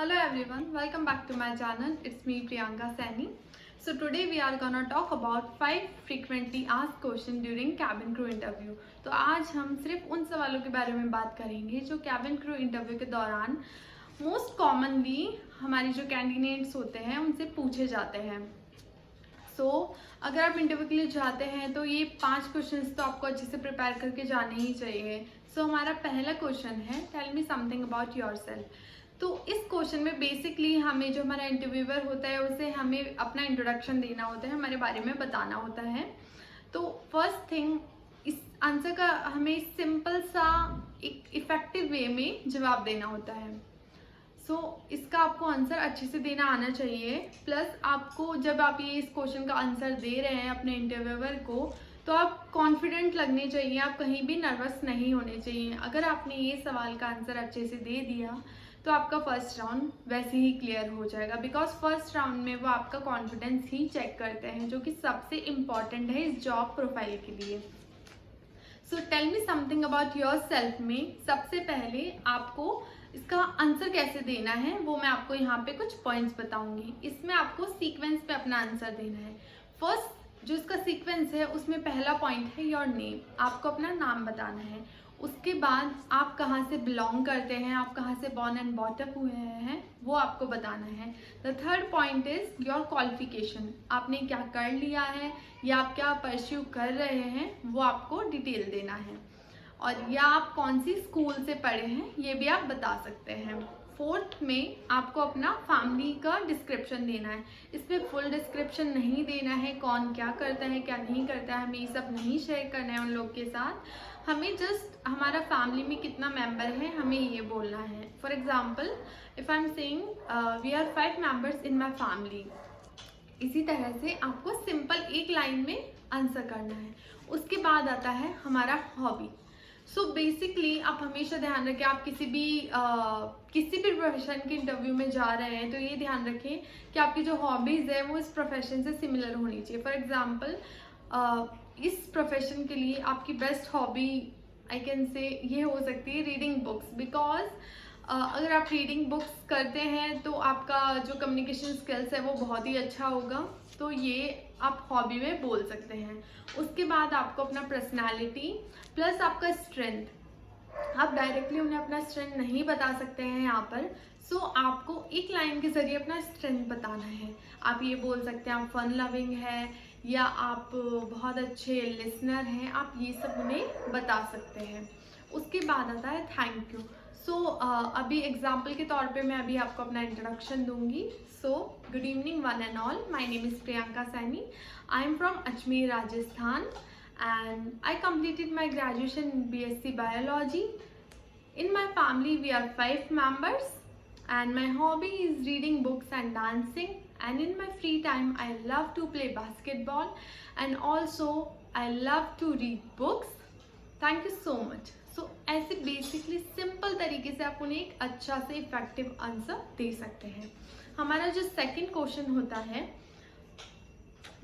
Hello everyone, welcome back to my channel. It's me Priyanka Saini. So today we are gonna talk about 5 frequently asked questions during cabin crew interview. तो आज हम सिर्फ उन सवालों के बारे में बात करेंगे जो cabin crew interview के दौरान मोस्ट कॉमनली हमारी जो कैंडिडेट्स होते हैं उनसे पूछे जाते हैं. अगर आप इंटरव्यू के लिए जाते हैं तो ये 5 क्वेश्चंस तो आपको अच्छे से प्रिपेयर करके जाने ही चाहिए. हमारा पहला क्वेश्चन है, tell me something about yourself. तो इस क्वेश्चन में बेसिकली हमें जो हमारा इंटरव्यूअर होता है उसे हमें अपना इंट्रोडक्शन देना होता है, हमारे बारे में बताना होता है. तो फर्स्ट थिंग, इस आंसर का हमें सिंपल सा एक इफेक्टिव वे में जवाब देना होता है. इसका आपको आंसर अच्छे से देना आना चाहिए. प्लस आपको जब आप ये इस क्वेश्चन का आंसर दे रहे हैं अपने इंटरव्यूअर को, तो आप कॉन्फिडेंट लगने चाहिए, आप कहीं भी नर्वस नहीं होने चाहिए. अगर आपने ये सवाल का आंसर अच्छे से दे दिया तो आपका फर्स्ट राउंड वैसे ही क्लियर हो जाएगा. बिकॉज फर्स्ट राउंड में वो आपका कॉन्फिडेंस ही चेक करते हैं, जो कि सबसे इम्पॉर्टेंट है इस जॉब प्रोफाइल के लिए. Tell me something about yourself में सबसे पहले आपको इसका आंसर कैसे देना है वो मैं आपको यहाँ पे कुछ पॉइंट्स बताऊंगी. इसमें आपको सीक्वेंस पे अपना आंसर देना है. फर्स्ट जो इसका सीक्वेंस है उसमें पहला पॉइंट है योर नेम. आपको अपना नाम बताना है. उसके बाद आप कहाँ से बिलोंग करते हैं, आप कहाँ से बॉर्न एंड बॉटअप हुए हैं वो आपको बताना है. The third point is your qualification. आपने क्या कर लिया है या आप क्या परस्यू कर रहे हैं वो आपको डिटेल देना है. और या आप कौन सी स्कूल से पढ़े हैं ये भी आप बता सकते हैं. फोर्थ में आपको अपना फैमिली का डिस्क्रिप्शन देना है. इसमें फुल डिस्क्रिप्शन नहीं देना है, कौन क्या करता है क्या नहीं करता है, हमें ये सब नहीं शेयर करना है उन लोग के साथ. हमें जस्ट हमारा फैमिली में कितना मेंबर है हमें ये बोलना है. For example if I am saying we are 5 members in my family. इसी तरह से आपको सिंपल एक लाइन में आंसर करना है. उसके बाद आता है हमारा हॉबी. बेसिकली आप हमेशा ध्यान रखें, आप किसी भी प्रोफेशन के इंटरव्यू में जा रहे हैं तो ये ध्यान रखें कि आपकी जो हॉबीज़ है वो इस प्रोफेशन से सिमिलर होनी चाहिए. फॉर एग्जांपल इस प्रोफेशन के लिए आपकी best hobby I can say ये हो सकती है रीडिंग बुक्स. बिकॉज अगर आप रीडिंग बुक्स करते हैं तो आपका जो कम्युनिकेशन स्किल्स है वो बहुत ही अच्छा होगा. तो ये आप हॉबी में बोल सकते हैं. उसके बाद आपको अपना पर्सनालिटी प्लस आपका स्ट्रेंथ, आप डायरेक्टली उन्हें अपना स्ट्रेंथ नहीं बता सकते हैं यहाँ पर. आपको एक लाइन के जरिए अपना स्ट्रेंथ बताना है. आप ये बोल सकते हैं आप फन लविंग है या आप बहुत अच्छे लिसनर हैं, आप ये सब उन्हें बता सकते हैं. उसके बाद आता है थैंक यू. अभी एग्जाम्पल के तौर पे मैं अभी आपको अपना इंट्रोडक्शन दूंगी. Good evening one and all, my name is Priyanka Saini. I am from Ajmer, Rajasthan, and I completed my graduation in BSc Biology. In my family we are 5 members and my hobby is reading books and dancing, and in my free time I love to play basketball and also I love to read books. Thank you so much. ऐसे basically simple तरीके से आप उन्हें एक अच्छा से effective answer दे सकते हैं. हमारा जो सेकंड क्वेश्चन होता है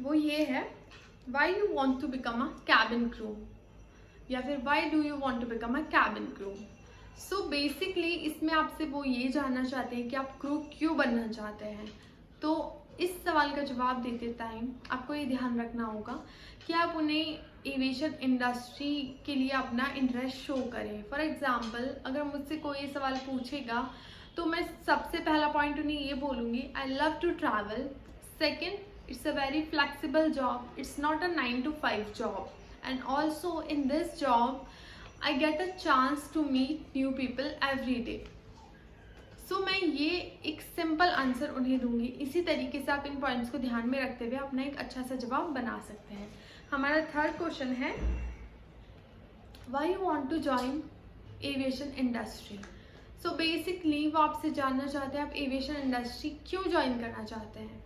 वो ये है, why you want to become a cabin crew या फिर why do you want to become a cabin crew. Basically इसमें आपसे वो ये जानना चाहते हैं कि आप क्रू क्यों बनना चाहते हैं. तो इस सवाल का जवाब देते टाइम आपको ये ध्यान रखना होगा कि आप उन्हें एविएशन इंडस्ट्री के लिए अपना इंटरेस्ट शो करें. फॉर एग्जाम्पल अगर मुझसे कोई ये सवाल पूछेगा तो मैं सबसे पहला पॉइंट उन्हें ये बोलूँगी, I love to travel. Second, it's a very flexible job, it's not a 9 to 5 job, and also in this job I get a chance to meet new people every day. मैं ये एक simple answer उन्हें दूंगी. इसी तरीके से आप इन points को ध्यान में रखते हुए अपना एक अच्छा सा जवाब बना सकते हैं. हमारा थर्ड क्वेश्चन है, why you want to join aviation industry. Basically वो आपसे जानना चाहते हैं आप एविएशन इंडस्ट्री क्यों ज्वाइन करना चाहते हैं.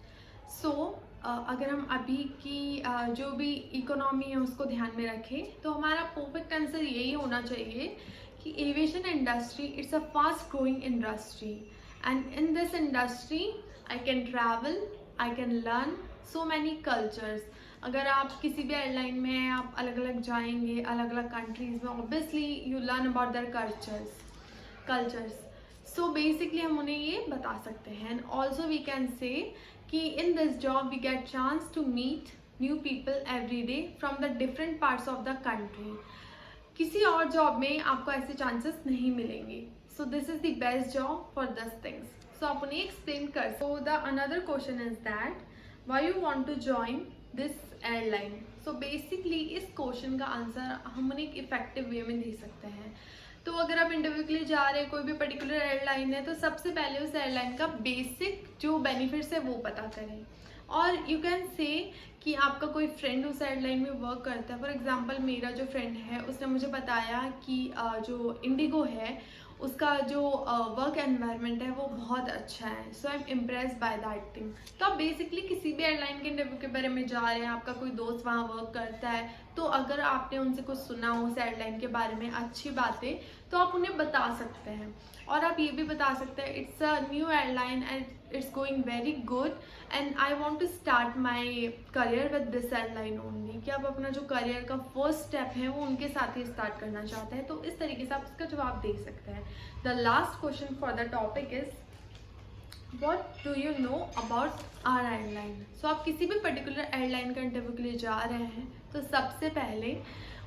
अगर हम अभी की जो भी इकोनॉमी है उसको ध्यान में रखें तो हमारा परफेक्ट आंसर यही होना चाहिए कि aviation industry it's a fast growing industry, and in this industry I can travel, I can learn so many cultures. अगर आप किसी भी एयरलाइन में हैं, आप अलग अलग जाएंगे अलग अलग कंट्रीज़ में, obviously you learn about their cultures. So basically हम उन्हें ये बता सकते हैं। And also we can say कि in this job we get chance to meet new people every day from the different parts of the country. किसी और job में आपको ऐसे चांसेस नहीं मिलेंगे। So this is the best job for this things. So आप उन्हें explain कर। So the another question is that why you want to join this airline. So basically इस क्वेश्चन का आंसर हम उन्हें एक इफेक्टिव वे में दे सकते हैं। तो अगर आप इंटरव्यू के लिए जा रहे हैं, कोई भी पर्टिकुलर एयरलाइन है, तो सबसे पहले उस एयरलाइन का बेसिक जो बेनिफिट्स है वो पता करें। और यू कैन से कि आपका कोई फ्रेंड उस एयरलाइन में वर्क करता है। फॉर एग्जांपल मेरा जो फ्रेंड है उसने मुझे बताया कि जो इंडिगो है उसका जो वर्क एनवायरनमेंट है वो बहुत अच्छा है। So I am impressed by that thing. तो आप बेसिकली किसी भी एयरलाइन के इंटरव्यू के बारे में जा रहे हैं, आपका कोई दोस्त वहाँ वर्क करता है, तो अगर आपने उनसे कुछ सुना हो उस एयरलाइन के बारे में अच्छी बातें, तो आप उन्हें बता सकते हैं। और आप ये भी बता सकते हैं it's a new airline and it's going very good and I want to start my career with this airline only. कि आप अपना जो करियर का फर्स्ट स्टेप है वो उनके साथ ही स्टार्ट करना चाहते हैं। तो इस तरीके से आप इसका जवाब दे सकते हैं। The last question for the topic is what do you know about our airline. So आप किसी भी पर्टिकुलर एयरलाइन का इंटरव्यू के लिए जा रहे हैं तो सबसे पहले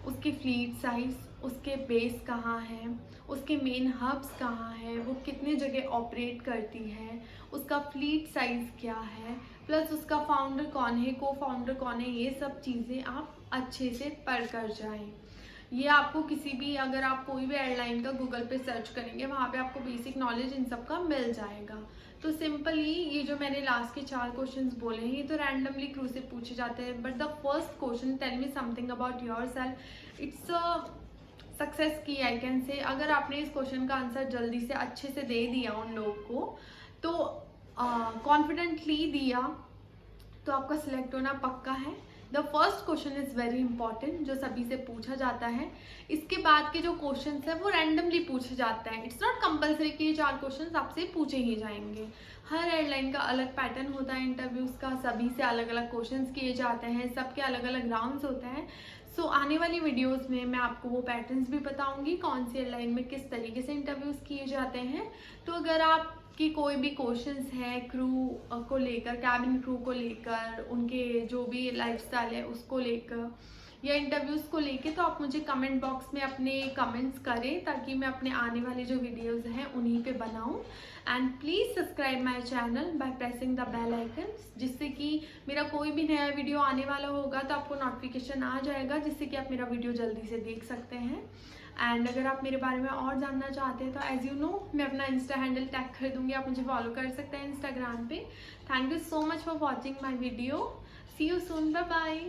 उसकी फ्लीट साइज, उसके बेस कहाँ है, उसके मेन हब्स कहाँ है, वो कितने जगह ऑपरेट करती है, उसका फ्लीट साइज क्या है, प्लस उसका फाउंडर कौन है, को फाउंडर कौन है, ये सब चीज़ें आप अच्छे से पढ़ कर जाएं। ये आपको किसी भी, अगर आप कोई भी एयरलाइन का गूगल पे सर्च करेंगे वहाँ पे आपको बेसिक नॉलेज इन सब का मिल जाएगा। तो सिंपली ये जो मैंने लास्ट के 4 क्वेश्चंस बोले हैं ये तो रैंडमली क्रू से पूछे जाते हैं। But the first question, tell me something about yourself, it's a success की आई कैन से। अगर आपने इस क्वेश्चन का आंसर जल्दी से अच्छे से दे दिया उन लोगों को, तो कॉन्फिडेंटली दिया, तो आपका सिलेक्ट होना पक्का है। The first question is very important, जो सभी से पूछा जाता है। इसके बाद के जो क्वेश्चन है वो रैंडमली पूछे जाते हैं। इट्स नॉट कंपल्सरी कि ये 4 क्वेश्चन आपसे पूछे ही जाएंगे। हर एयरलाइन का अलग पैटर्न होता है इंटरव्यूज़ का, सभी से अलग अलग क्वेश्चंस किए जाते हैं, सबके अलग अलग राउंड्स होते हैं। सो आने वाली वीडियोस में मैं आपको वो पैटर्न्स भी बताऊंगी, कौन सी एयरलाइन में किस तरीके से इंटरव्यूज़ किए जाते हैं। तो अगर आपकी कोई भी क्वेश्चंस है क्रू को लेकर, कैबिन क्रू को लेकर, उनके जो भी लाइफस्टाइल है उसको लेकर या इंटरव्यूज़ को लेके, तो आप मुझे कमेंट बॉक्स में अपने कमेंट्स करें ताकि मैं अपने आने वाले जो वीडियोज़ हैं उन्हीं पे बनाऊं। And please subscribe my channel by pressing the bell icon, जिससे कि मेरा कोई भी नया वीडियो आने वाला होगा तो आपको नोटिफिकेशन आ जाएगा, जिससे कि आप मेरा वीडियो जल्दी से देख सकते हैं। एंड अगर आप मेरे बारे में और जानना चाहते हैं तो एज यू नो मैं अपना इंस्टा हैंडल टैग कर दूँगी, आप मुझे फॉलो कर सकते हैं इंस्टाग्राम पे। Thank you so much for watching my video. See you soon, bye bye.